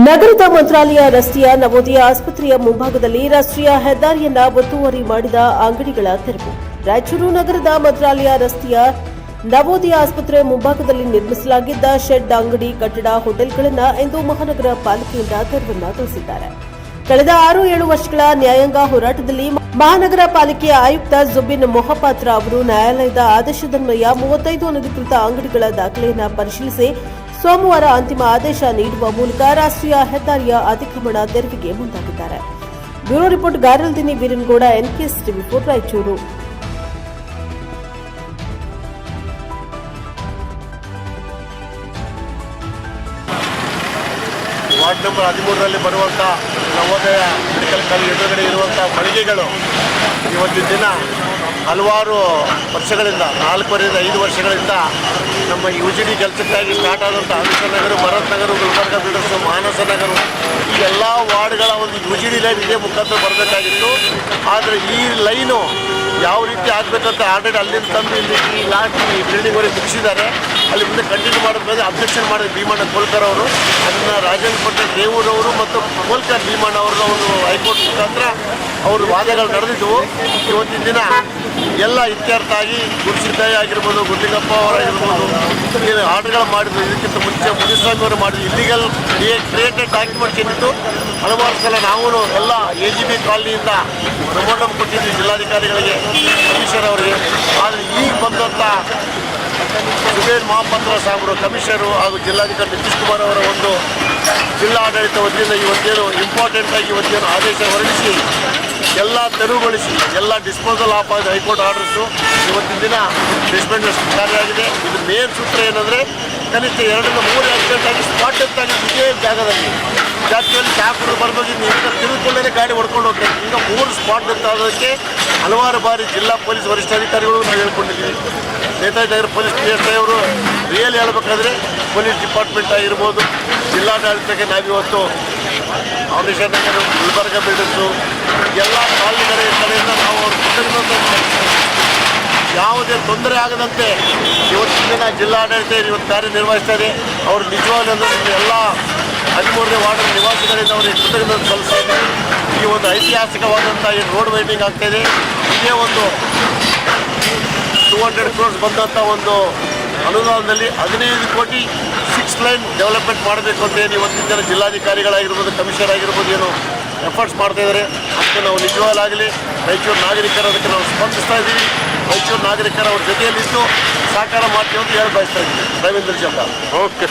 ನಗರದ ಮಂತ್ರಾಲಯ ರಸ್ತೆಯ ನವೋದಯ ಆಸ್ಪತ್ರೆಯ ಮುಂಭಾಗದಲ್ಲಿ ರಾಷ್ಟ್ರೀಯ ಹೆದ್ದಾರಿಯನ್ನ ಒತ್ತುವರಿ ಮಾಡಿದ ಅಂಗಡಿಗಳ ತೆರವು. ರಾಯಚೂರು ನಗರದ ಮಂತ್ರಾಲಯ ರಸ್ತೆಯ ನವೋದಯ ಆಸ್ಪತ್ರೆ ಮುಂಭಾಗದಲ್ಲಿ ನಿರ್ಮಿಸಲಾಗಿದ್ದ ಶೆಡ್, ಅಂಗಡಿ, ಕಟ್ಟಡ, ಹೋಟೆಲ್ಗಳನ್ನು ಇಂದು ಮಹಾನಗರ ಪಾಲಿಕೆಯಿಂದ ತೆರವುಗೊಳಿಸಿದ್ದಾರೆ. ಕಳೆದ 6-7 ವರ್ಷಗಳ ನ್ಯಾಯಾಂಗ ಹೋರಾಟದಲ್ಲಿ ಮಹಾನಗರ ಪಾಲಿಕೆಯ ಆಯುಕ್ತ ಜುಬಿನ್ ಮೊಹಪಾತ್ರ ಅವರು ನ್ಯಾಯಾಲಯದ ಆದೇಶದನ್ವಯ 35 ಅನಧಿಕೃತ ಅಂಗಡಿಗಳ ದಾಖಲೆಯನ್ನು ಪರಿಶೀಲಿಸಿ ಸೋಮವಾರ ಅಂತಿಮ ಆದೇಶ ನೀಡುವ ಮೂಲಕ ರಾಷ್ಟ್ರೀಯ ಹೆದ್ದಾರಿಯ ಅತಿಕ್ರಮಣ ತೆರವಿಗೆ ಮುಂದಾಗಿದ್ದಾರೆ. ಬ್ಯೂರೋ ರಿಪೋರ್ಟ್ ಗಾರಲ್ದಿನಿ Veeranagouda, NKS TV 4 Raichur. Ward number 13ರಲ್ಲಿ ಬರುವಂಥ ನವೋದಯ ಮೆಡಿಕಲ್ ಕಾಲೇಜ್ ಎದುರುಗಡೆ ಇರುವಂಥ ಮಳಿಗೆಗಳು ಇವತ್ತಿನ ದಿನ ಹಲವಾರು ವರ್ಷಗಳಿಂದ 4ರಿಂದ 5 ವರ್ಷಗಳಿಂದ ನಮ್ಮ UGD ಕೆಲಸಕ್ಕಾಗಿ ಸ್ಟಾರ್ಟ್ ಆದಂಥ ಹಂಸನಗರ, ಭರತ್ ನಗರ, ಗುಲ್ಬರ್ಗ ಬಿಲ್ಡರ್ಸ್, ಮಾನಸ ನಗರ ಈ ಎಲ್ಲ ವಾರ್ಡ್ಗಳ ಒಂದು UGD ಲೈನ್ ಇದೇ ಮುಖಾಂತರ ಬರಬೇಕಾಗಿತ್ತು. ಆದರೆ ಈ ಲೈನು ಯಾವ ರೀತಿ ಆಗಬೇಕಂತ ಆಲ್ರೆಡಿ ಅಲ್ಲಿಂದ ತಂದು ಇಲ್ಲಿ ಈ ಲಾಸ್ಟ್ ಈ ಬಿಲ್ಡಿಂಗ್ವರೆಗೆ ಮುಗಿಸಿದ್ದಾರೆ. ಅಲ್ಲಿ ಮುಂದೆ ಕಂಟಿನ್ಯೂ ಮಾಡೋದ ಮೇಲೆ ಅಬ್ಜೆಕ್ಷನ್ ಮಾಡಿದ ಭೀಮಣ್ಣ ಕೋಲ್ಕರ್ ಅವರು, ಅದನ್ನು ರಾಜೇಂದ್ರ ಪಟೇಲ್ ದೇವೂರವರು ಮತ್ತು ಕೋಲ್ಕರ್ ಭೀಮಣ್ಣ ಅವರ ಒಂದು ಹೈಕೋರ್ಟ್ ಮುಖಾಂತರ ಅವರು ವಾದಗಳು ನಡೆದಿದ್ದವು. ಇವತ್ತಿನ ದಿನ ಎಲ್ಲ ಇತ್ಯರ್ಥ ಆಗಿ ಗುರುಸಿದ್ದಯ್ಯ ಆಗಿರ್ಬೋದು, ಗುಡ್ಲಿಂಗಪ್ಪ ಅವರಾಗಿರ್ಬೋದು, ಏನು ಆರ್ಡರ್ಗಳು ಮಾಡಿದ್ರು. ಇದಕ್ಕಿಂತ ಮುಂಚೆ ಮುನಿಸ್ವಾಮಿ ಅವರು ಮಾಡಿದ್ರು. ಇಲ್ಲಿಗಲ್ ಕ್ರಿಯೇಟೆಡ್ ಡಾಕ್ಯುಮೆಂಟ್ಸ್ ಏನಿತ್ತು ಹಲವಾರು ಸಲ ನಾವು ಎಲ್ಲ AGB ಕಾಲನಿಯಿಂದ ಮೆಮೊರಂಡಮ್ ಕೊಟ್ಟಿದ್ವಿ ಜಿಲ್ಲಾಧಿಕಾರಿಗಳಿಗೆ, ಕಮಿಷನರ್ ಅವರಿಗೆ. ಆದರೆ ಈಗ ಬಂದಂಥ ಜುಬೇರ್ ಮೊಹಪಾತ್ರ ಸಾಹೇಬರು, ಕಮಿಷನರು ಹಾಗೂ ಜಿಲ್ಲಾಧಿಕಾರಿ ನಿತೀಶ್ ಕುಮಾರ್ ಅವರ ಒಂದು ಜಿಲ್ಲಾ ಆಡಳಿತ ವತಿಯಿಂದ ಇವತ್ತೇನು ಇಂಪಾರ್ಟೆಂಟಾಗಿ ಇವತ್ತೇನು ಆದೇಶ ಹೊರಡಿಸಿ ಎಲ್ಲ ತೆರವುಗೊಳಿಸಿ ಎಲ್ಲ ಡಿಸ್ಪೋಸಲ್ ಆಫ್ ಆದ ಹೈಕೋರ್ಟ್ ಆರ್ಡರ್ಸು ಇವತ್ತಿನ ದಿನ ಡಿಸ್ಪೆಂಡರ್ಸ್ ಕಾರ್ಯವಾಗಿದೆ. ಇದು ಮೇನ್ ಸೂತ್ರ ಏನಂದರೆ ಕನಿಷ್ಠ 2ರಿಂದ 3 ಆಕ್ಸಿಡೆಂಟ್ ಆಗಿ ಸ್ಪಾಟ್ ಡೆತ್ ಆಗಿ ಇದೇ ಜಾಗದಲ್ಲಿ ಚಾಕೂರು ಬರ್ಬೋದು, ಈಗ ತಿರುಗಿಕೊಳ್ಳೇ ಗಾಡಿ ಹೊಡ್ಕೊಂಡು ಹೋಗ್ತಾರೆ. ಈಗ 3 ಸ್ಪಾಟ್ ಡೆತ್ ಆಗೋದಕ್ಕೆ ಹಲವಾರು ಬಾರಿ ಜಿಲ್ಲಾ ಪೊಲೀಸ್ ವರಿಷ್ಠಾಧಿಕಾರಿಗಳು ನಾವು ಹೇಳ್ಕೊಂಡಿದ್ದೀವಿ. ನೇತಾಜಿ ನಗರ ಪೊಲೀಸ್ PSI ಅವರು ರಿಯಲ್ ಹೇಳ್ಬೇಕಾದ್ರೆ ಪೊಲೀಸ್ ಡಿಪಾರ್ಟ್ಮೆಂಟ್ ಆಗಿರ್ಬೋದು, ಜಿಲ್ಲಾಡಳಿತಕ್ಕೆ ನಾವಿವತ್ತು ಫೌಂಡೇಶನ್ ನಗರ, ಗುಲ್ಬರ್ಗ ಬಿಲ್ಡರ್ಸು ಎಲ್ಲ ಕಾಲನಿಗಳ ಕಡೆಯಿಂದ ನಾವು ಅವ್ರ ಯಾವುದೇ ತೊಂದರೆ ಆಗದಂತೆ ಇವತ್ತಿನ ದಿನ ಜಿಲ್ಲಾಡಳಿತ ಇವತ್ತು ಕಾರ್ಯನಿರ್ವಹಿಸ್ತಾ ಇದೆ. ಅವರು ನಿಜವಾಗ್ಲೂ ಎಲ್ಲ 13ನೇ ವಾರ್ಡ್ ನಿವಾಸಿಗಳಿಂದ ಅವರಿಗೆ ಕೃತಜ್ಞತೆ ಸಲ್ಲಿಸ್ತಾ ಇದ್ದೀವಿ. ಈ ಒಂದು ಐತಿಹಾಸಿಕವಾದಂಥ ಏನು ರೋಡ್ ವೈಂಡಿಂಗ್ ಆಗ್ತಾಯಿದೆ, ಇದೇ ಒಂದು 200 crores ಬಂದಂಥ ಒಂದು ಅನುದಾನದಲ್ಲಿ 15 ಕೋಟಿ 6 ಲೈನ್ ಡೆವಲಪ್ಮೆಂಟ್ ಮಾಡಬೇಕು ಅಂತ ಏನು ಇವತ್ತಿನ ಜನ ಜಿಲ್ಲಾಧಿಕಾರಿಗಳಾಗಿರ್ಬೋದು, ಕಮಿಷನರ್ ಆಗಿರ್ಬೋದು ಏನು ಎಫರ್ಟ್ಸ್ ಮಾಡ್ತಾಯಿದ್ದಾರೆ. ಅದಕ್ಕೆ ನಾವು ನಿಜವಾಗಲಿ ರಾಯಚೂರು ನಾಗರಿಕರು ಅದಕ್ಕೆ ನಾವು ಸ್ಪಂದಿಸ್ತಾ ಇದ್ದೀವಿ. ರಾಯಚೂರು ನಾಗರಿಕರ ಅವ್ರ ಜೊತೆಯಲ್ಲಿದ್ದು ಸಹಕಾರ ಮಾಡ್ತೀವಿ ಅಂತ ಹೇಳಿ ಬಯಸ್ತಾ ಇದ್ದೀವಿ. ರವೀಂದ್ರ ಚಂದ್ರ. ಓಕೆ.